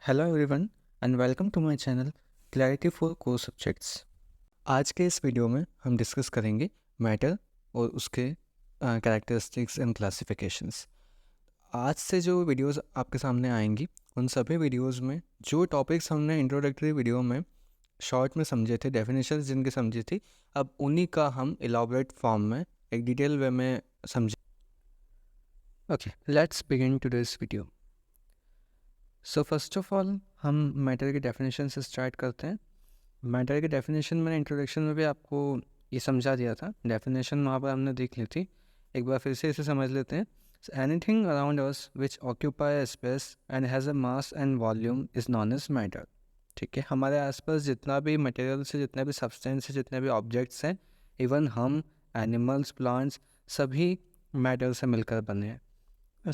Hello everyone and welcome to my channel clarity for core subjects. आज के इस video में हम डिस्कस करेंगे मैटर और उसके कैरेक्टरिस्टिक्स एंड क्लासिफिकेशंस। आज से जो वीडियोस आपके सामने आएंगी उन सभी वीडियोस में जो टॉपिक्स हमने इंट्रोडक्टरी वीडियो में शॉर्ट में समझे थे, डेफिनेशंस जिनके समझी थी, अब उन्हीं का हम इलाबोरेट फॉर्म में एक डिटेल वे में समझे। Okay, let's begin today's video. So first of all हम मैटर की डेफिनेशन से स्टार्ट करते हैं। मैटर की डेफिनेशन मैंने इंट्रोडक्शन में भी आपको ये समझा दिया था, डेफिनेशन वहाँ पर हमने देख ली थी। एक बार फिर से इसे समझ लेते हैं। Anything around us which occupy space and has a mass and volume is known as matter. ठीक है, हमारे आसपास जितना भी मटेरियल्स है, जितने भी सब्सटेंस है, जितने भी ऑब्जेक्ट्स हैं, इवन हम, एनिमल्स, प्लांट्स, सभी मैटर से मिलकर बने हैं।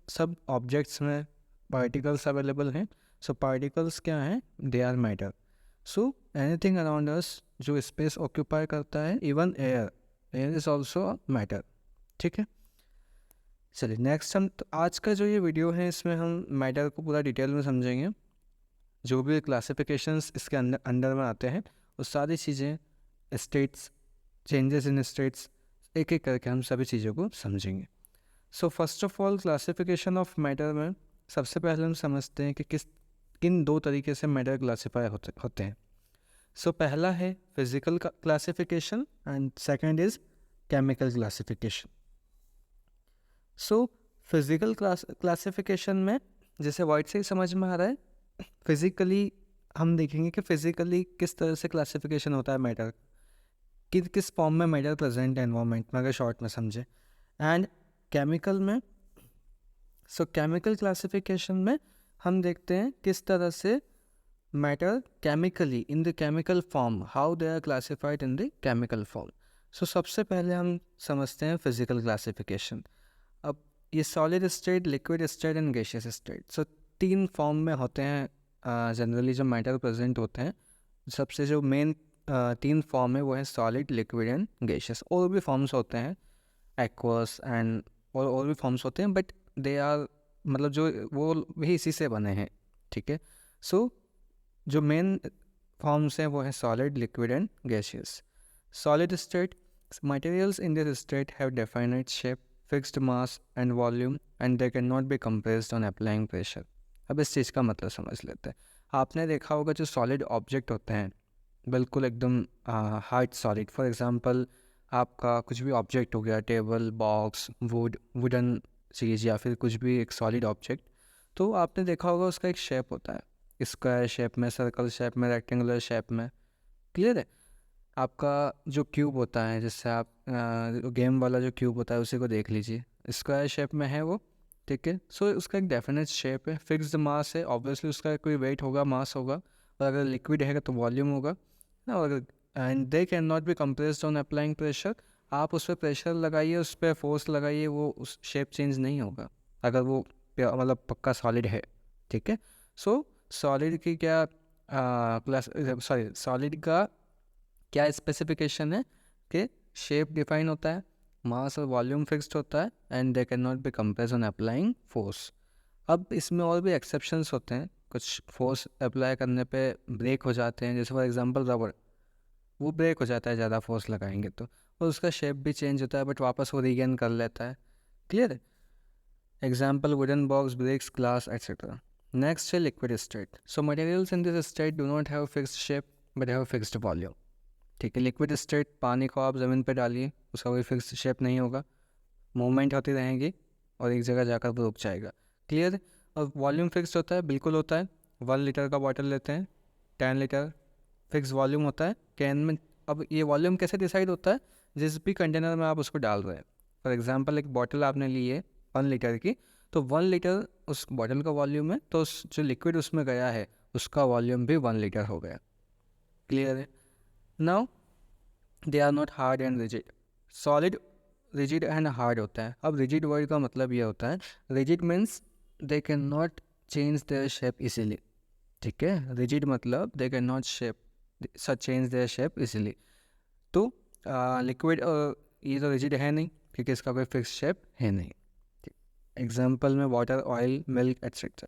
सब ऑब्जेक्ट्स में पार्टिकल्स अवेलेबल हैं। सो पार्टिकल्स क्या हैं? They are matter. So anything around us जो स्पेस ऑक्यूपाई करता है, even air is also matter. ठीक है, चलिए नेक्स्ट हम तो आज का जो ये वीडियो है इसमें हम मैटर को पूरा डिटेल में समझेंगे। जो भी क्लासिफिकेशंस इसके अंडर में आते हैं वो सारी चीज़ें, स्टेट्स, चेंजेस इन स्टेट्स, एक एक करके हम सभी चीज़ों को समझेंगे। सो first of all classification of matter में सबसे पहले हम समझते हैं कि किन दो तरीके से मैटर क्लासीफाई होते हैं। सो पहला है physical classification and second is chemical classification. So physical classification में जैसे वर्ड से ही समझ में आ रहा है, फिजिकली हम देखेंगे कि फिजिकली किस तरह से क्लासिफिकेशन होता है मैटर, किस फॉर्म में मैटर प्रेजेंट है एनवायरनमेंट में, अगर शॉर्ट में समझे। एंड केमिकल में, सो केमिकल क्लासिफिकेशन में हम देखते हैं किस तरह से matter chemically in the chemical form, how they are classified in the chemical form. So सबसे पहले हम समझते हैं फिजिकल क्लासिफिकेशन। अब ये solid state, liquid state and gaseous state, so तीन फॉर्म में होते हैं जनरली जो मैटर प्रेजेंट होते हैं। सबसे जो मेन तीन फॉर्म है वो है सॉलिड, लिक्विड एंड गैसियस। और भी फॉर्म्स होते हैं, एक्वस एंड और भी फॉर्म्स होते हैं, बट दे आर मतलब जो वो भी इसी से बने हैं। ठीक है, सो जो मेन फॉर्म्स हैं वो हैं solid, liquid and gaseous. Solid state, materials in this state have definite shape, fixed mass and volume and they can not be compressed on applying pressure. अब इस चीज़ का मतलब समझ लेते हैं। आपने देखा होगा जो सॉलिड ऑब्जेक्ट होते हैं बिल्कुल एकदम हार्ड सॉलिड, फॉर एग्जांपल आपका कुछ भी ऑब्जेक्ट हो गया, टेबल, बॉक्स, वुडन चीज़ या फिर कुछ भी एक सॉलिड ऑब्जेक्ट, तो आपने देखा होगा उसका एक शेप होता है, स्क्वायर शेप में, सर्कल शेप में, रेक्टेंगुलर शेप में। क्लियर है? आपका जो क्यूब होता है, जिससे आप गेम वाला जो क्यूब होता है उसी को देख लीजिए, स्क्वायर शेप में है वो। ठीक है, सो उसका एक डेफिनेट शेप है, फिक्स्ड मास है, ऑब्वियसली उसका कोई वेट होगा, मास होगा, और अगर लिक्विड है तो वॉल्यूम होगा ना। और and they can not be compressed on applying pressure. आप उस पर प्रेशर लगाइए, उस पर फोर्स लगाइए, वो उस शेप चेंज नहीं होगा अगर वो मतलब पक्का सॉलिड है। ठीक है, सो सॉलिड की क्या सॉलिड का क्या स्पेसिफिकेशन है कि शेप डिफाइन होता है, मास और वॉल्यूम फिक्स्ड होता है, and they can not be compressed on applying force. अब इसमें और भी एक्सेप्शंस होते हैं, कुछ फोर्स अप्लाई करने पे ब्रेक हो जाते हैं, जैसे फॉर एग्जांपल रबड़, वो ब्रेक हो जाता है ज़्यादा फोर्स लगाएंगे तो, और उसका शेप भी चेंज होता है, बट वापस वो रीगेन कर लेता है। क्लियर है? Example wooden box, bricks, glass etcetera. Next है liquid state. So materials in this state do not have fixed shape but have fixed volume. ठीक है, लिक्विड स्टेट, पानी को आप ज़मीन पर डालिए, उसका कोई फिक्स शेप नहीं होगा, मूवमेंट होती रहेगी और एक जगह जाकर वो रुक जाएगा। क्लियर? और वॉल्यूम फिक्स होता है, बिल्कुल होता है। 1 लीटर का बॉटल लेते हैं, 10 लीटर, फिक्स वॉल्यूम होता है कैन में। अब ये वॉल्यूम कैसे डिसाइड होता है? जिस भी कंटेनर में आप उसको डाल रहे हैं, फॉर एग्जांपल एक बॉटल आपने ली है 1 लीटर की, तो 1 लीटर उस बॉटल का वॉल्यूम है, तो उस जो लिक्विड उसमें गया है उसका वॉल्यूम भी 1 लीटर हो गया। क्लियर है? Now they are not hard and rigid. Solid rigid and hard होता है। अब रिजिड वर्ड का मतलब ये होता है, rigid means they can not change their shape easily. ठीक है, रिजिड मतलब they can not change their shape easily. तो लिक्विड ये तो रिजिड है नहीं क्योंकि इसका कोई फिक्स शेप है नहीं। एग्जाम्पल में water, oil, milk etcetera.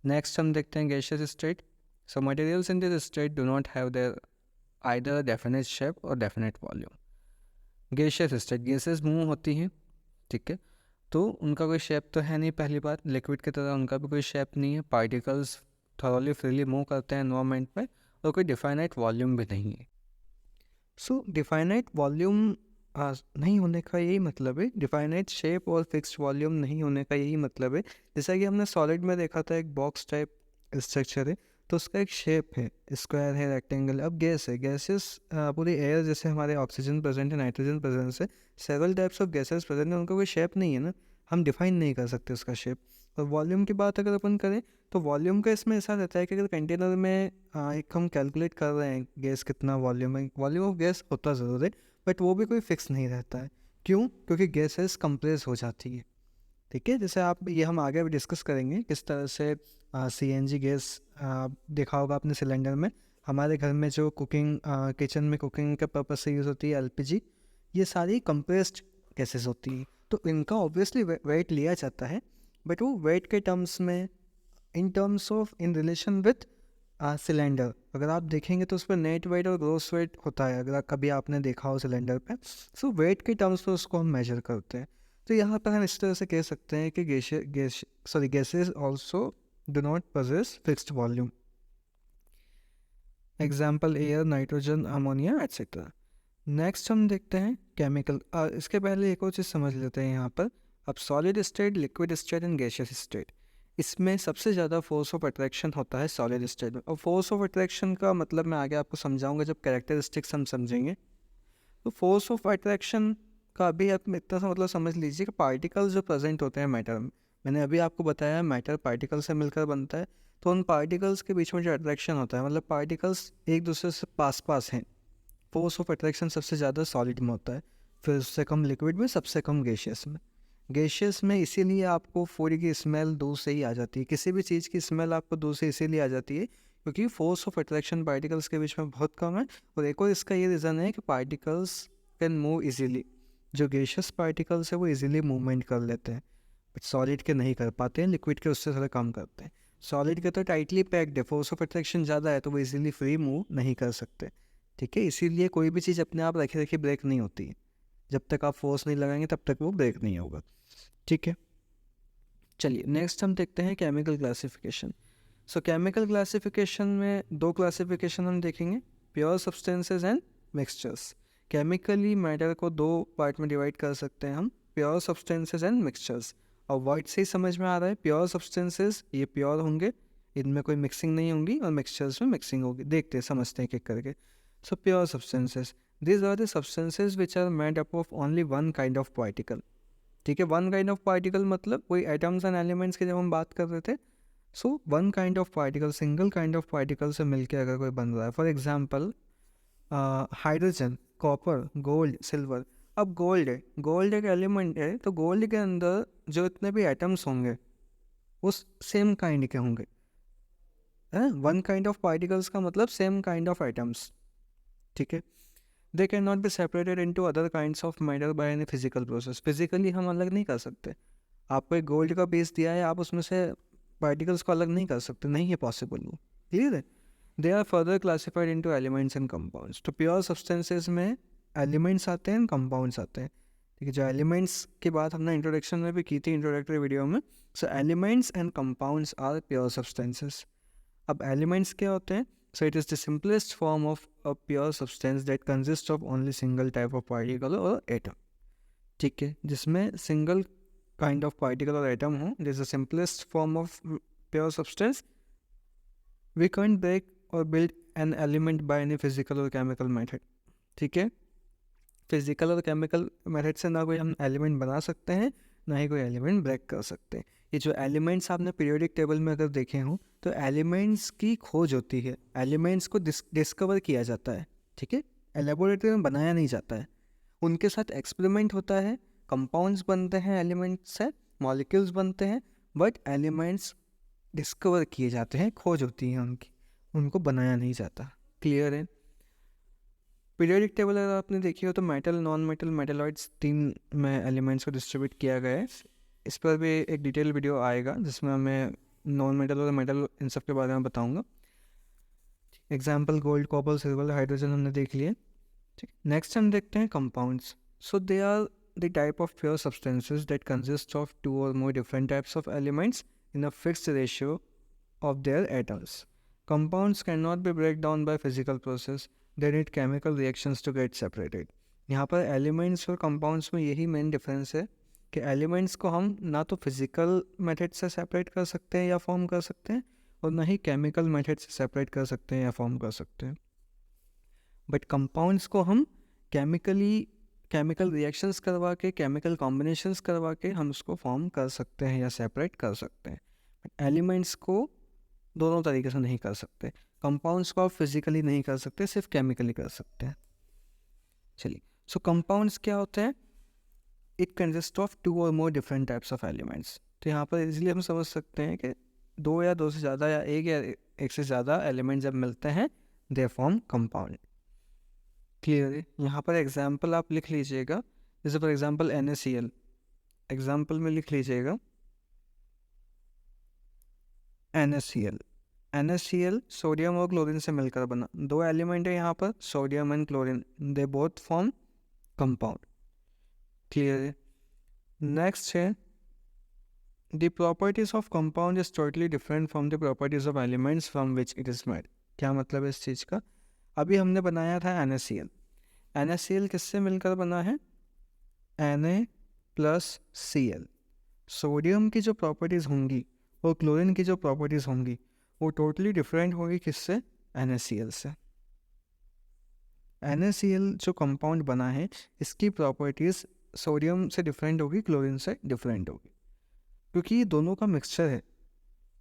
Next हम देखते हैं gaseous state. So materials in this state do not have their either definite shape और definite volume. Gaseous state, gases move होती हैं, ठीक है, तो उनका कोई शेप तो है नहीं. पहली बात, लिक्विड की तरह उनका भी कोई शेप नहीं है. पार्टिकल्स थॉरली फ्रीली मूव करते हैं एनवायरनमेंट में, और कोई डिफाइनाइट वॉल्यूम भी नहीं है. सो डिफाइनाइट वॉल्यूम नहीं होने का यही मतलब है, डिफाइनाइट शेप और फिक्स्ड वॉल्यूम नहीं होने का यही मतलब है. जैसा कि हमने सॉलिड में देखा था, एक बॉक्स टाइप स्ट्रक्चर है, तो उसका एक शेप है, स्क्वायर है, रेक्टेंगल. अब गैस है, गैसेस पूरी एयर जैसे हमारे ऑक्सीजन प्रेजेंट है, नाइट्रोजन प्रेजेंट है, several types of gases present है, उनका कोई शेप नहीं है ना, हम डिफाइन नहीं कर सकते उसका शेप. और वॉल्यूम की बात अगर अपन करें तो वॉल्यूम का इसमें ऐसा रहता है कि अगर कंटेनर में एक हम कैलकुलेट कर रहे हैं गैस कितना वॉल्यूम है, वॉल्यूम ऑफ गैस होता ज़रूर है, बट वो भी कोई फिक्स नहीं रहता है. क्यों? क्योंकि गैसेस कंप्रेस हो जाती है, ठीक है. जैसे आप, ये हम आगे भी डिस्कस करेंगे किस तरह से CNG गैस देखा होगा आपने सिलेंडर में. हमारे घर में जो कुकिंग, किचन में कुकिंग के पर्पज से यूज़ होती है LPG, ये सारी कंप्रेस्ड गैसेस होती हैं. तो इनका ऑब्वियसली वेट लिया जाता है, बट वो वेट के टर्म्स में, in terms of, in relation with cylinder. अगर आप देखेंगे तो उस पर नेट वेट और ग्रॉस वेट होता है, अगर कभी आपने देखा हो सिलेंडर पे. सो वेट के टर्म्स पर उसको हम मेजर करते हैं. तो यहाँ पर हम इस तरह से कह सकते हैं कि gases also do not possess fixed volume. Example air, nitrogen, ammonia etcetera. Next हम देखते हैं केमिकल. इसके पहले एक और चीज़ समझ लेते हैं यहाँ पर. अब solid state, liquid state and gaseous state, इसमें सबसे ज़्यादा फोर्स ऑफ अट्रैक्शन होता है सॉलिड स्टेट में. और फोर्स ऑफ अट्रैक्शन का मतलब मैं आगे आपको समझाऊंगा जब कैरेक्टरिस्टिक्स हम समझेंगे. तो फोर्स ऑफ अट्रैक्शन का अभी आप इतना सा मतलब समझ लीजिए कि पार्टिकल्स जो प्रेजेंट होते हैं मैटर में, मैंने अभी आपको बताया मैटर पार्टिकल से मिलकर बनता है, तो उन पार्टिकल्स के बीच में जो अट्रैक्शन होता है, मतलब पार्टिकल्स एक दूसरे से पास पास हैं, फोर्स ऑफ अट्रैक्शन सबसे ज़्यादा सॉलिड में होता है, फिर उससे कम लिक्विड में, सबसे कम गैशियस में. गैशियस में इसीलिए आपको फूड की स्मेल दूर से ही आ जाती है, किसी भी चीज़ की स्मेल आपको दूर से इसीलिए आ जाती है क्योंकि फोर्स ऑफ अट्रैक्शन पार्टिकल्स के बीच में बहुत कम है. और एक और इसका ये रीज़न है कि पार्टिकल्स कैन मूव इजीली. जो गैशियस पार्टिकल्स है वो इजीली मूवमेंट कर लेते हैं, बट सॉलिड के नहीं कर पाते हैं, लिक्विड के उससे थोड़ा कम करते हैं. सॉलिड के तो टाइटली पैक्ड है, फोर्स ऑफ अट्रैक्शन ज़्यादा है, तो वो इजीली फ्री मूव नहीं कर सकते, ठीक है. इसीलिए कोई भी चीज़ अपने आप रखे रखे ब्रेक नहीं होती है, जब तक आप फोर्स नहीं लगाएंगे तब तक वो ब्रेक नहीं होगा, ठीक है. चलिए नेक्स्ट हम देखते हैं केमिकल क्लासिफिकेशन. सो केमिकल क्लासिफिकेशन में दो क्लासिफिकेशन हम देखेंगे, pure substances and mixtures. Chemically matter को दो पार्ट में डिवाइड कर सकते हैं हम, प्योर सब्सटेंसेस एंड मिक्सचर्स. और वर्ड से ही समझ में आ रहा है, प्योर सब्सटेंसेस ये प्योर होंगे, इनमें कोई मिक्सिंग नहीं होंगी, और मिक्सचर्स में मिक्सिंग होगी. देखते हैं, समझते हैं एक करके. So pure substances, these are the substances which are made up of only one kind of particle, ठीक है. वन काइंड ऑफ पार्टिकल मतलब कोई एटम्स एंड एलिमेंट्स की जब हम बात कर रहे थे, so one kind of particle, single kind of particle से मिलके अगर कोई बन रहा है. For example hydrogen, copper, gold, silver. अब गोल्ड है, गोल्ड एक एलिमेंट है, तो गोल्ड के अंदर जो इतने भी एटम्स होंगे वो सेम काइंड के होंगे. वन काइंड ऑफ पार्टिकल्स का मतलब सेम काइंड ऑफ एटम्स, ठीक है. They can not be separated into other kinds of matter by any physical process. Physically हम अलग नहीं कर सकते. आपको एक गोल्ड का पीस दिया है, आप उसमें से पार्टिकल्स को अलग नहीं कर सकते, नहीं है पॉसिबल वो, क्लियर है. They are further classified into elements and compounds. तो प्योर सब्सटेंसेस में एलिमेंट्स आते हैं, कंपाउंड्स आते हैं, ठीक है. जो एलिमेंट्स की बात हमने इंट्रोडक्शन में भी की थी, इंट्रोडक्टरी वीडियो में. So elements and compounds are pure substances. अब एलिमेंट्स क्या होते हैं? So it is the simplest form of a pure substance that consists of only single type of particle or atom, ठीक है. जिसमें single kind of particle or atom हो, this is the simplest form of pure substance. We can't break or build an element by any physical or chemical method, ठीक है. Physical और chemical method से ना कोई हम एलिमेंट बना सकते हैं, ना ही कोई एलिमेंट ब्रेक कर सकते हैं. ये जो एलिमेंट्स आपने पीरियोडिक टेबल में अगर देखे हों, तो एलिमेंट्स की खोज होती है, एलिमेंट्स को डिस्कवर किया जाता है, ठीक है. लेबोरेटरी में बनाया नहीं जाता है, उनके साथ एक्सपेरिमेंट होता है, कंपाउंड्स बनते हैं एलिमेंट्स से, मॉलिक्यूल्स बनते हैं, बट एलिमेंट्स डिस्कवर किए जाते हैं, खोज होती है उनकी, उनको बनाया नहीं जाता. क्लियर है. पीरियोडिक टेबल अगर आपने देखी हो तो मेटल, नॉन मेटल, मेटलॉइड्स, तीन में एलिमेंट्स को डिस्ट्रीब्यूट किया गया है. इस पर भी एक डिटेल वीडियो आएगा जिसमें मैं नॉन मेटल और मेटल, इन सब के बारे में बताऊंगा। Example gold, copper, silver, hydrogen हमने देख लिए। ठीक, नेक्स्ट हम देखते हैं compounds. So they are the type of pure substances that consist of 2 or more different types of elements in a fixed ratio of their atoms. Compounds cannot be break down by physical process. They need chemical reactions to get separated. यहाँ पर elements और compounds में यही main difference है कि elements को हम ना तो फिजिकल मेथड से सेपरेट कर सकते हैं या फॉर्म कर सकते हैं, और ना ही केमिकल मेथड से सेपरेट कर सकते हैं या फॉर्म कर सकते हैं। बट कंपाउंड्स को हम केमिकल रिएक्शंस करवा के, केमिकल कॉम्बिनेशंस करवा के हम उसको फॉर्म कर सकते हैं या सेपरेट कर सकते हैं। बट एलिमेंट्स को दोनों तरीके से नहीं कर सकते। कंपाउंड्स को आप फिजिकली नहीं कर सकते, सिर्फ केमिकली कर सकते हैं। चलिए, सो कंपाउंड्स क्या होते हैं? It consist of 2 or more different types of elements. तो यहाँ पर इजीली हम समझ सकते हैं कि 2 या 2 से ज़्यादा या एक से ज़्यादा एलिमेंट जब मिलते हैं, दे फॉर्म कंपाउंड। क्लियर है? यहाँ पर एग्जाम्पल आप लिख लीजिएगा, जैसे फॉर एग्जाम्पल NaCl, एग्जाम्पल में लिख लीजिएगा NaCl सोडियम और क्लोरीन से मिलकर बना। 2 एलिमेंट है यहाँ पर, sodium and chlorine, they both form compound. Clear है? नेक्स्ट है the properties of compound is totally different from the properties of elements from which it is made. क्या मतलब है इस चीज़ का? अभी हमने बनाया था NaCl किससे मिलकर बना है? Na+Cl। सोडियम की जो प्रॉपर्टीज़ होंगी और क्लोरीन की जो प्रॉपर्टीज़ होंगी वो टोटली डिफरेंट होगी किससे? NaCl से। NaCl जो कंपाउंड बना है, इसकी प्रॉपर्टीज़ सोडियम से डिफरेंट होगी, क्लोरीन से डिफरेंट होगी, क्योंकि ये दोनों का मिक्सचर है।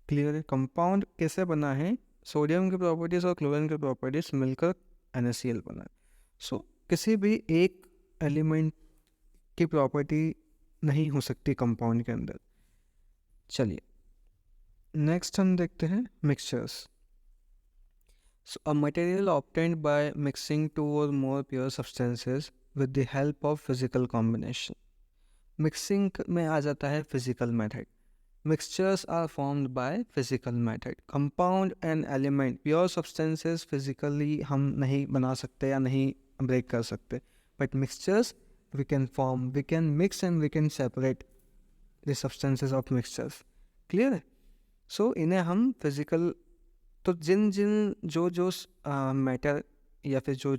क्लियर है? कंपाउंड कैसे बना है? सोडियम की प्रॉपर्टीज़ और क्लोरीन की प्रॉपर्टीज़ मिलकर NaCl बना है। सो किसी भी एक एलिमेंट की प्रॉपर्टी नहीं हो सकती कंपाउंड के अंदर। चलिए, नेक्स्ट हम देखते हैं mixtures. So a material obtained by mixing 2 or more pure substances with the help of physical combination. Mixing में आ जाता है physical method. Mixtures are formed by physical method. Compound and element, pure substances physically हम नहीं बना सकते या नहीं break कर सकते, but mixtures we can form, we can mix and we can separate the substances of mixtures. Clear है? So इन्हें हम physical, तो जिन जो मैटर या फिर जो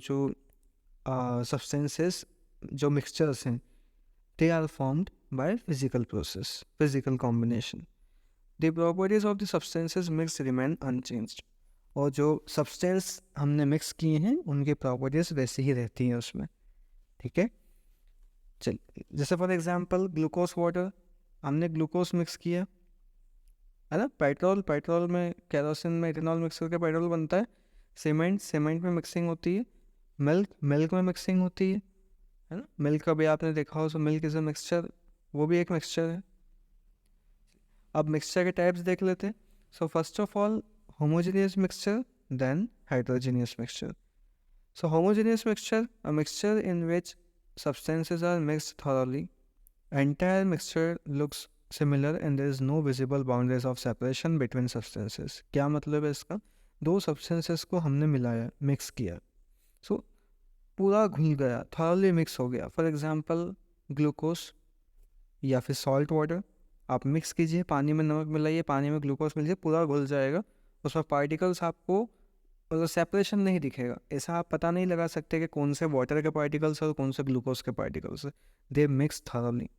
substances जो mixtures हैं, they are formed by physical process, physical combination. The properties of the substances mixed remain unchanged. और जो substance हमने mix किए हैं उनकी properties वैसे ही रहती हैं उसमें। ठीक है? चलिए, जैसे फॉर एग्जांपल ग्लूकोज वाटर, हमने ग्लूकोज मिक्स किया है ना। पेट्रोल में, केरोसिन में इथेनॉल मिक्स करके पेट्रोल बनता है। सीमेंट में मिक्सिंग होती है। मिल्क में मिक्सिंग होती है ना। मिल्क का भी आपने देखा हो, so milk is a mixture, वो भी एक मिक्सचर है। अब मिक्सचर के टाइप्स देख लेते हैं। So first of all homogeneous mixture, then heterogeneous mixture. So homogeneous mixture, a mixture in which substances are mixed thoroughly. Entire mixture looks similar and there is no visible boundaries of separation between substances. क्या मतलब है इसका? 2 substances को हमने मिलाया, mix किया, सो पूरा घुल गया, thoroughly मिक्स हो गया। फॉर एग्जाम्पल ग्लूकोज या फिर सॉल्ट वाटर, आप मिक्स कीजिए, पानी में नमक मिलाइए, पानी में ग्लूकोज मिलाइए, पूरा घुल जाएगा। उसमें पार्टिकल्स आपको मतलब सेपरेशन नहीं दिखेगा। ऐसा आप पता नहीं लगा सकते कि कौन से वाटर के पार्टिकल्स और कौन से ग्लूकोज के पार्टिकल्स है। दे मिक्स थॉरली।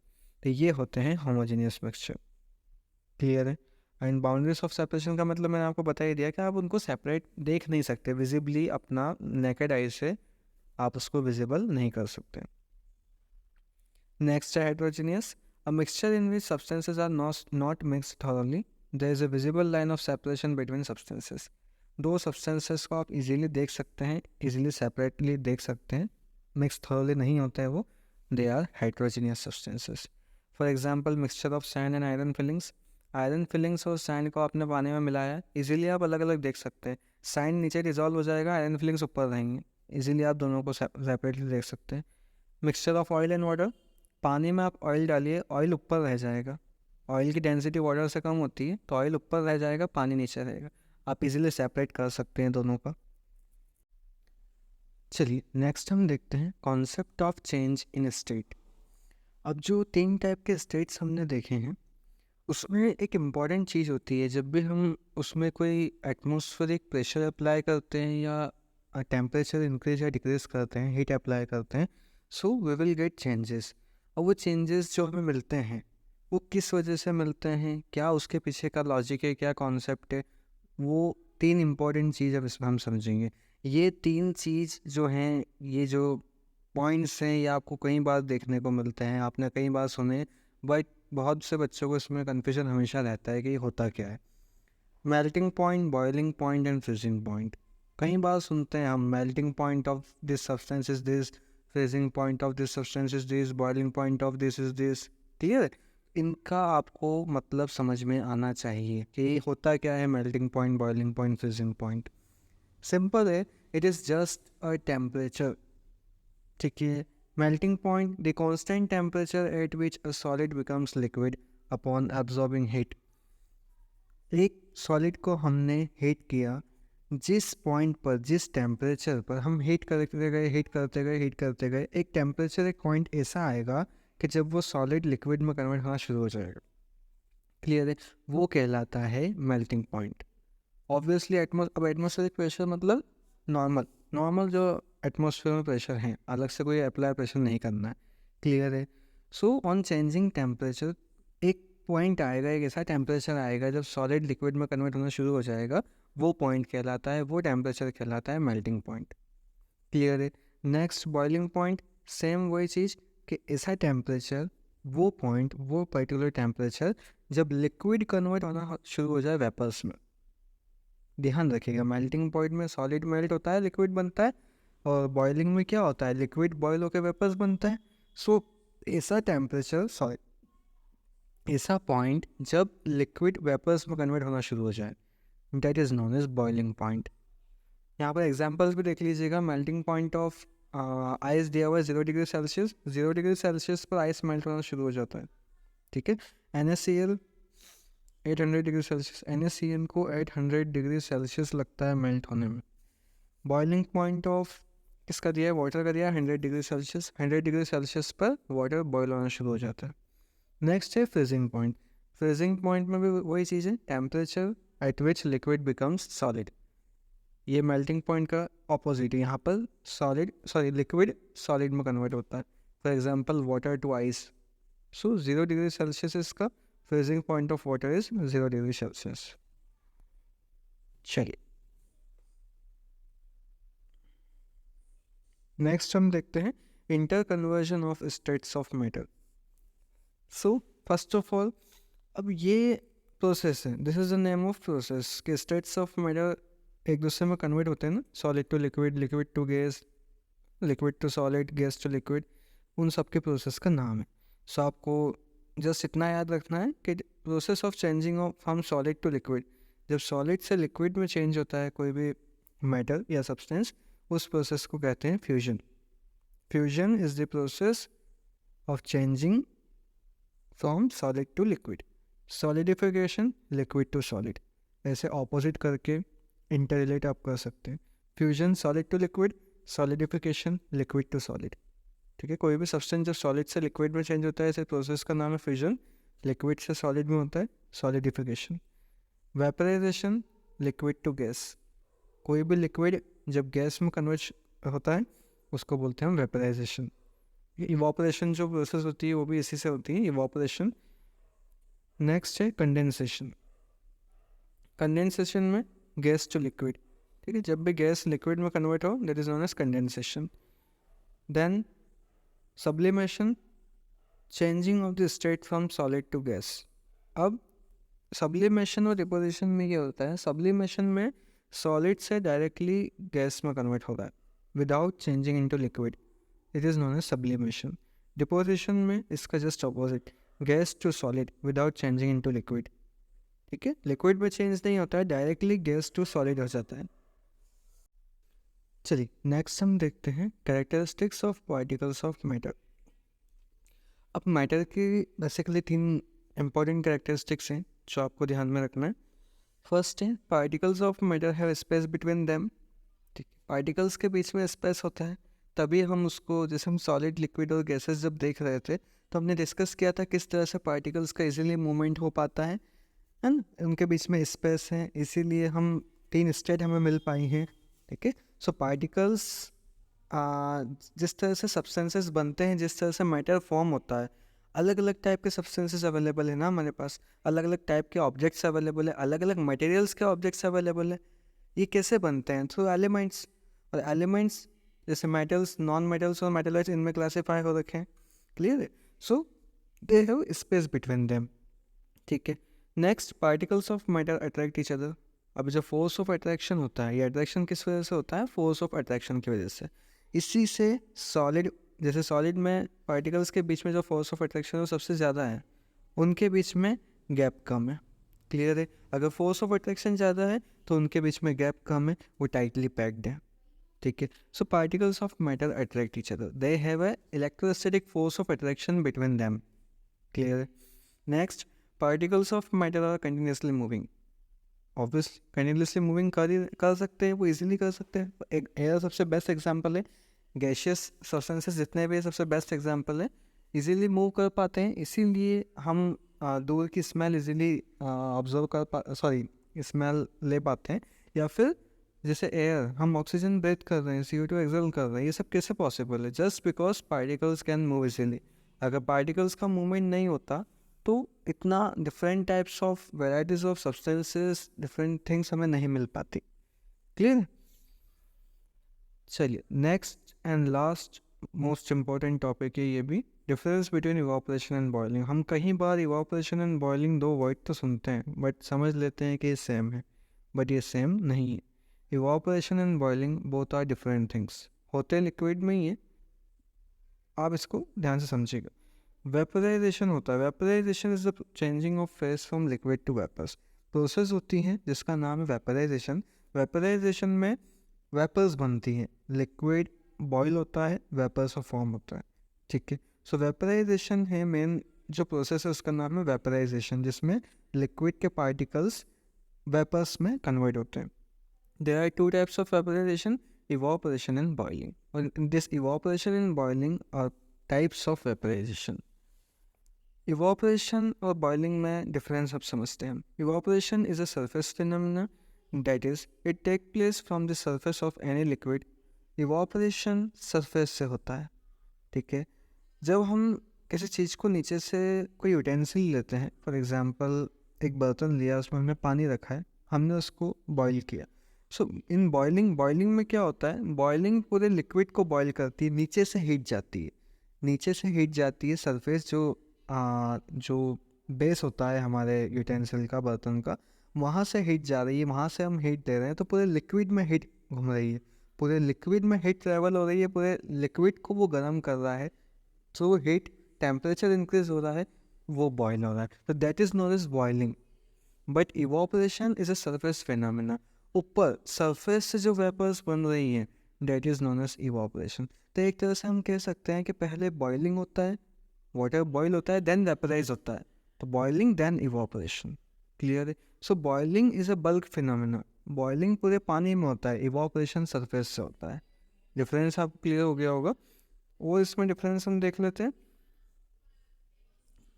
तो ये होते हैं होमोजेनियस मिक्सचर। क्लियर है? एंड बाउंड्रीज ऑफ सेपरेशन का मतलब मैंने आपको बता ही दिया कि आप उनको सेपरेट देख नहीं सकते विजिबली, अपना नेकेड आई से आप उसको विजिबल नहीं कर सकते। नेक्स्ट है heterogeneous, a mixture in which substances are not mixed thoroughly, there is a visible line of separation between substances. 2 substances को आप इजीली देख सकते हैं, इजीली सेपरेटली देख सकते हैं, मिक्स थॉरली नहीं होते हैं वो, they are heterogeneous substances. For example mixture of sand and iron filings, iron filings और सैंड को आपने पानी में मिलाया, इजीली आप अलग अलग देख सकते हैं। सैंड नीचे डिजॉल्व हो जाएगा, आयरन फिलिंग्स ऊपर रहेंगे, इजीली आप दोनों को सेपरेटली देख सकते हैं। Mixture of oil and water, पानी में आप ऑयल डालिए, ऑयल ऊपर रह जाएगा, ऑयल की डेंसिटी वाटर से कम होती है, तो ऑयल ऊपर रह जाएगा, पानी नीचे रहेगा। आप इजीली सेपरेट कर सकते हैं दोनों का। चलिए नेक्स्ट हम देखते हैं concept of change in state. अब जो 3 टाइप के स्टेट्स हमने देखे हैं, उसमें एक इम्पॉर्टेंट चीज़ होती है, जब भी हम उसमें कोई एटमॉस्फेरिक प्रेशर अप्लाई करते हैं या टेम्परेचर इंक्रीज या डिक्रीज करते हैं, हीट अप्लाई करते हैं, so we will get changes. और वो चेंजेस जो हमें मिलते हैं वो किस वजह से मिलते हैं, क्या उसके पीछे का लॉजिक है, क्या कॉन्सेप्ट है, वो 3 इम्पॉर्टेंट चीज़ अब इसमें हम समझेंगे। ये 3 चीज़ जो हैं, ये जो पॉइंट्स हैं, ये आपको कई बार देखने को मिलते हैं, आपने कई बार सुने, बट बहुत से बच्चों को इसमें कन्फ्यूजन हमेशा रहता है कि ये होता क्या है। Melting point, boiling point and freezing point. कई बार सुनते हैं हम, melting point of this substance is this, freezing point of this substance is this, boiling point of this is this. ठीक है, इनका आपको मतलब समझ में आना चाहिए कि होता क्या है melting point, boiling point, freezing point. Simple है, it is just a temperature. ठीक है, melting point, the constant temperature at which a solid becomes liquid upon absorbing heat. एक सॉलिड को हमने हीट किया, जिस पॉइंट पर, जिस टेम्परेचर पर हम हीट करते गए, हीट करते गए, हीट करते गए, एक टेम्परेचर, एक पॉइंट ऐसा आएगा कि जब वो सॉलिड लिक्विड में कन्वर्ट होना शुरू हो जाएगा। क्लियर है, वो कहलाता है मेल्टिंग पॉइंट। ऑब्वियसली अब एटमॉस्फेरिक प्रेशर मतलब नॉर्मल नॉर्मल जो एटमॉस्फेयर में प्रेशर है, अलग से कोई अप्लाई प्रेशर नहीं करना है। क्लियर है। सो ऑन चेंजिंग टेम्परेचर एक पॉइंट आएगा, एक ऐसा टेम्परेचर आएगा जब सॉलिड लिक्विड में कन्वर्ट होना शुरू हो जाएगा, वो पॉइंट कहलाता है, वो टेम्परेचर कहलाता है मेल्टिंग पॉइंट। क्लियर है। नेक्स्ट बॉइलिंग पॉइंट, सेम वही चीज़ कि ऐसा टेम्परेचर, वो पॉइंट, वो पर्टिकुलर टेम्परेचर जब लिक्विड कन्वर्ट होना शुरू हो जाए वेपर्स में। ध्यान रखिएगा, मेल्टिंग पॉइंट में सॉलिड मेल्ट होता है, लिक्विड बनता है, और बॉइलिंग में क्या होता है, लिक्विड बॉयल होकर वेपर्स बनता है। सो ऐसा टेम्परेचर, सॉरी, ऐसा पॉइंट जब लिक्विड वेपर्स में कन्वर्ट होना शुरू हो जाए, that is known as boiling point. यहाँ पर एग्जांपल्स भी देख लीजिएगा। मेल्टिंग पॉइंट ऑफ आइस दिया हुआ है 0 डिग्री सेल्सियस। 0 डिग्री सेल्सियस पर आइस मेल्ट होना शुरू हो जाता है। ठीक है, NaCl 800 डिग्री सेल्सियस, NaCl को 800 डिग्री सेल्सियस लगता है मेल्ट होने में। बॉइलिंग पॉइंट ऑफ किसका दिया है, वाटर का दिया है 100 डिग्री सेल्सियस। 100 डिग्री सेल्सियस पर वाटर बॉयल होना शुरू हो जाता है। नेक्स्ट है फ्रीजिंग पॉइंट। फ्रीजिंग पॉइंट में भी वही चीज़ है, temperature at which liquid becomes solid. ये मेल्टिंग पॉइंट का ऑपोजिट है, यहाँ पर लिक्विड सॉलिड में कन्वर्ट होता है। For example water to ice. So 0 degree Celsius इसका freezing point of water is 0 degree Celsius. चलिए नेक्स्ट हम देखते हैं interconversion of states of matter. So first of all, अब ये प्रोसेस है, this is the name of process कि states of matter एक दूसरे में कन्वर्ट होते हैं ना, solid to liquid, liquid to gas, liquid to solid, gas to liquid, उन सब के प्रोसेस का नाम है। सो आपको जस्ट इतना याद रखना है कि process of changing of from solid to liquid, जब सॉलिड से लिक्विड में चेंज होता है कोई भी मैटर या सब्सटेंस, उस प्रोसेस को कहते हैं fusion. Fusion is the process of changing from solid to liquid. Solidification, liquid to solid, ऐसे ऑपोजिट करके इंटररिलेट आप कर सकते हैं। Fusion solid to liquid, solidification liquid to solid. ठीक है, कोई भी सब्सटेंस जब सॉलिड से लिक्विड में चेंज होता है, इस प्रोसेस का नाम है फ्यूजन। लिक्विड से सॉलिड में होता है solidification. Vaporisation, liquid to gas, कोई भी लिक्विड जब गैस में कन्वर्ट होता है उसको बोलते हैं हम वेपराइजेशन। इवापोरेशन जो प्रोसेस होती है वो भी इसी से होती है, इवापोरेशन। नेक्स्ट है कंडेंसेशन। कंडेंसेशन में गैस टू लिक्विड, ठीक है, जब भी गैस लिक्विड में कन्वर्ट हो, that is known as condensation. Then sublimation, changing of the state from solid to gas. अब सब्लिमेशन और डिपोजिशन में ये होता है, सब्लिमेशन में सॉलिड से डायरेक्टली गैस में कन्वर्ट होता है without changing into liquid, it is known as sublimation. Deposition में इसका just opposite, gas to solid without changing into liquid. ठीक है, लिक्विड में चेंज नहीं होता है, डायरेक्टली गैस टू सॉलिड हो जाता है। चलिए नेक्स्ट हम देखते हैं characteristics of particles of matter. अब मैटर की बेसिकली 3 इंपॉर्टेंट कैरेक्टरिस्टिक्स हैं जो आपको ध्यान में रखना है। फर्स्ट है particles of matter have space between them. ठीक है, पार्टिकल्स के बीच में स्पेस होता है, तभी हम उसको, जैसे हम सॉलिड, लिक्विड और गैसेस जब देख रहे थे तो हमने डिस्कस किया था किस तरह से पार्टिकल्स का इजीली मूवमेंट हो पाता है ना, उनके बीच में स्पेस है, इसीलिए हम 3 स्टेट हमें मिल पाई हैं। ठीक है, सो पार्टिकल्स जिस तरह से सब्सटेंसेस बनते हैं, जिस तरह से मैटर फॉर्म होता है, अलग अलग टाइप के सब्सटेंसेस अवेलेबल है ना हमारे पास, अलग अलग टाइप के ऑब्जेक्ट्स अवेलेबल है, अलग अलग मटेरियल्स के ऑब्जेक्ट्स अवेलेबल है। ये कैसे बनते हैं? Through elements. और एलिमेंट्स जैसे मेटल्स, नॉन मेटल्स और मेटलाइट्स इनमें क्लासीफाई हो रखे हैं। क्लियर है? So they have space between them. ठीक है, next, particles of matter attract each other. अब जो फोर्स ऑफ अट्रैक्शन होता है, ये अट्रैक्शन किस वजह से होता है? फोर्स ऑफ अट्रैक्शन की वजह से। इसी से सॉलिड, जैसे सॉलिड में पार्टिकल्स के बीच में जो फोर्स ऑफ अट्रैक्शन है वो सबसे ज़्यादा है, उनके बीच में गैप कम है। क्लियर है? अगर फोर्स ऑफ अट्रैक्शन ज़्यादा है तो उनके बीच में गैप कम है, वो टाइटली पैक्ड है। ठीक है, so particles of matter attract each other, they have a electrostatic force of attraction between them. Clear है? Next, particles of matter are continuously moving. Obvious continuously moving कर सकते हैं, वो इजीली कर सकते हैं। एक एयर सबसे बेस्ट एग्जांपल है, गैशियस सब्सटेंसेस जितने भी सबसे बेस्ट एग्जांपल है, इजीली मूव कर पाते हैं, इसीलिए हम दूर की स्मेल इजीली ऑब्जर्व स्मेल ले पाते हैं। या फिर जैसे एयर, हम ऑक्सीजन ब्रेथ कर रहे हैं, CO2 एक्सहेल कर रहे हैं, ये सब कैसे पॉसिबल है? Just because particles can move easily. अगर पार्टिकल्स का मूवमेंट नहीं होता तो इतना different types of varieties of substances, different things हमें नहीं मिल पाती। क्लियर? चलिए, next and last most important topic है ये भी, difference between evaporation and boiling. हम कई बार इवापोरेशन एंड बॉइलिंग दो वर्ड तो सुनते हैं, बट समझ लेते हैं कि ये सेम है, बट ये सेम नहीं है। Evaporation and boiling both are different things, होते लिक्विड में ही है, आप इसको ध्यान से समझिएगा। वेपराइजेशन होता है, vaporisation is the changing of phase from liquid to vapours. Process होती है जिसका नाम है वेपराइजेशन। वेपराइजेशन में वेपर्स बनती हैं, लिक्विड बॉयल होता है, वेपर्स का फॉर्म होता है। ठीक है, सो वेपराइजेशन है मेन जो प्रोसेस है, उसका नाम है वेपराइजेशन, जिसमें लिक्विड के पार्टिकल्स वेपर्स में कन्वर्ट होते हैं। There are 2 types of vaporization, evaporation and boiling. और in this evaporation and boiling are types of vaporization. Evaporation और बॉइलिंग में डिफरेंस अब समझते हैं। Evaporation is a surface phenomena, that is it take place from the surface of any liquid. Evaporation surface से होता है। ठीक है, जब हम किसी चीज़ को नीचे से कोई यूटेंसिल लेते हैं, फॉर एग्जांपल एक बर्तन लिया, उसमें हमने पानी रखा है, हमने उसको बॉईल किया। सो इन बॉइलिंग में क्या होता है? बॉइलिंग पूरे लिक्विड को बॉईल करती है, नीचे से हीट जाती है, नीचे से हीट जाती है। सरफेस जो बेस होता है हमारे यूटेंसिल का, बर्तन का, वहाँ से हीट जा रही है, वहाँ से हम हीट दे रहे हैं, तो पूरे लिक्विड में हीट घूम रही है, पूरे लिक्विड में हीट ट्रेवल हो रही है, पूरे लिक्विड को वो गर्म कर रहा है, तो वो हीट, टेम्परेचर इंक्रीज हो रहा है, वो बॉयल हो रहा है, तो that is known as boiling. But evaporation is a surface phenomena, ऊपर सरफेस से जो वेपर्स बन रही हैं, that is known as evaporation. तो एक तरह से हम कह सकते हैं कि पहले बॉइलिंग होता है, वाटर बॉयल होता है, देन वेपराइज होता है, तो बॉइलिंग देन इवापोरेशन। क्लियर है? So boiling is a bulk phenomena, boiling पूरे पानी में होता है, इवापोरेशन सरफेस से होता है। डिफरेंस आपको क्लियर हो गया होगा, और इसमें डिफरेंस हम देख लेते हैं।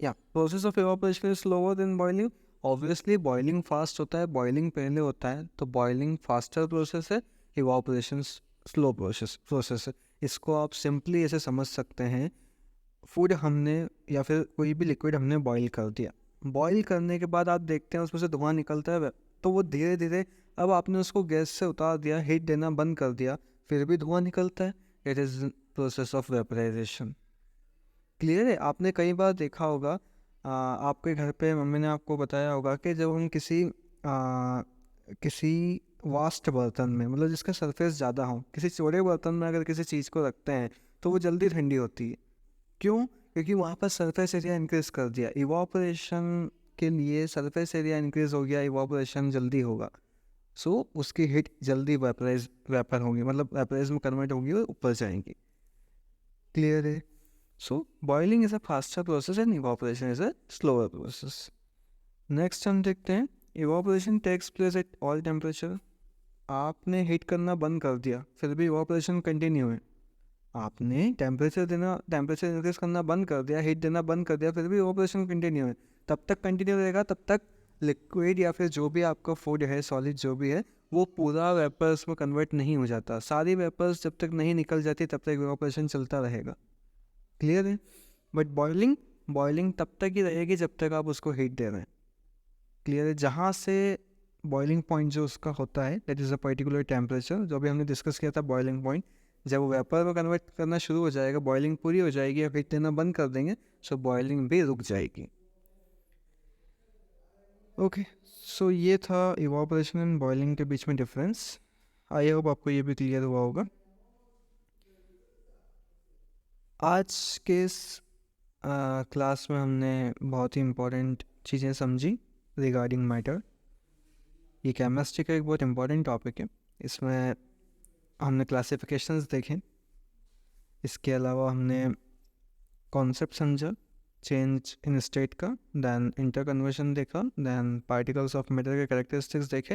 या process of evaporation is slower then boiling. Obviously boiling fast होता है, बॉइलिंग पहले होता है, तो बॉइलिंग फास्टर प्रोसेस है, इवापोरेशन स्लो प्रोसेस है। इसको आप सिंपली ऐसे समझ सकते हैं, फूड हमने या फिर कोई भी लिक्विड हमने बॉईल कर दिया, बॉईल करने के बाद आप देखते हैं उसमें से धुआं निकलता है, तो वो धीरे धीरे, अब आपने उसको गैस से उतार दिया, हीट देना बंद कर दिया, फिर भी धुआं निकलता है, it is process of vaporisation. Clear है? आपने कई बार देखा होगा, आपके घर पे मम्मी ने आपको बताया होगा कि जब हम किसी वास्ट बर्तन में, मतलब जिसका सरफेस ज़्यादा हो, किसी चौड़े बर्तन में अगर किसी चीज़ को रखते हैं तो वो जल्दी ठंडी होती है। क्यों? क्योंकि वहाँ पर सरफेस एरिया इंक्रीज कर दिया, इवापोरेशन के लिए सरफेस एरिया इंक्रीज हो गया, इवापोरेशन जल्दी होगा, सो उसकी हीट जल्दी वेपर होगी, मतलब वेपराइज में कन्वर्ट होगी और ऊपर जाएंगी। क्लियर है? So boiling is a faster process and evaporation is a slower process. Next हम देखते हैं evaporation takes place at all temperature. आपने हीट करना बंद कर दिया फिर भी इवापोरेशन कंटिन्यू है। आपने टेम्परेचर इंक्रीज करना बंद कर दिया, हीट देना बंद कर दिया, फिर भी इवापोरेशन कंटिन्यू है। तब तक कंटिन्यू रहेगा तब तक लिक्विड या फिर जो भी आपका फूड है, सॉलिड जो भी है, वो पूरा वेपर्स में कन्वर्ट नहीं हो जाता। सारी वेपर्स जब तक नहीं निकल जाती तब तक इवापोरेशन चलता रहेगा। क्लियर है? बट बॉइलिंग तब तक ही रहेगी जब तक आप उसको हीट दे रहे हैं। क्लियर है? जहाँ से बॉइलिंग पॉइंट जो उसका होता है that is a particular temperature, जो अभी हमने डिस्कस किया था बॉइलिंग पॉइंट, जब वो वेपर में कन्वर्ट करना शुरू हो जाएगा, बॉइलिंग पूरी हो जाएगी या हीट देना बंद कर देंगे, सो बॉइलिंग भी रुक जाएगी। ओके, सो ये था इवापोरेशन एंड बॉइलिंग के बीच में डिफरेंस। आई होप आपको ये भी क्लियर हुआ होगा। आज के इस क्लास में हमने बहुत ही इम्पोर्टेंट चीज़ें समझी रिगार्डिंग मैटर। ये केमिस्ट्री का एक बहुत इम्पोर्टेंट टॉपिक है। इसमें हमने क्लासिफिकेशंस देखे, इसके अलावा हमने कॉन्सेप्ट समझा चेंज इन स्टेट का, दैन इंटर कन्वर्शन देखा, दैन पार्टिकल्स ऑफ मैटर के कैरेक्टरिस्टिक्स देखे,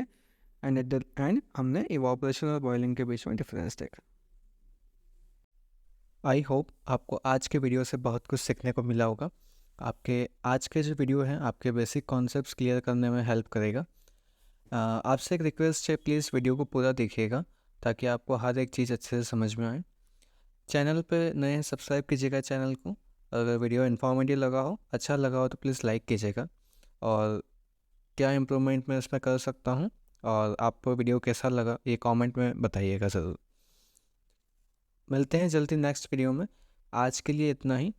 एंड एट द एंड हमने इवापोरेशन और बॉइलिंग के बीच में डिफरेंस देखा। आई होप आपको आज के वीडियो से बहुत कुछ सीखने को मिला होगा। आपके आज के जो वीडियो हैं आपके बेसिक कॉन्सेप्ट्स क्लियर करने में हेल्प करेगा। आपसे एक रिक्वेस्ट है, प्लीज़ वीडियो को पूरा देखिएगा ताकि आपको हर एक चीज़ अच्छे से समझ में आए। चैनल पे नए हैं, सब्सक्राइब कीजिएगा चैनल को। अगर वीडियो इन्फॉर्मेटिव लगा हो, अच्छा लगा हो तो प्लीज़ लाइक कीजिएगा। और क्या इम्प्रूवमेंट मैं इसमें कर सकता हूँ और आपको वीडियो कैसा लगा ये कमेंट में बताइएगा ज़रूर। मिलते हैं जल्दी नेक्स्ट वीडियो में। आज के लिए इतना ही,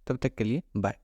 तब तक के लिए बाय।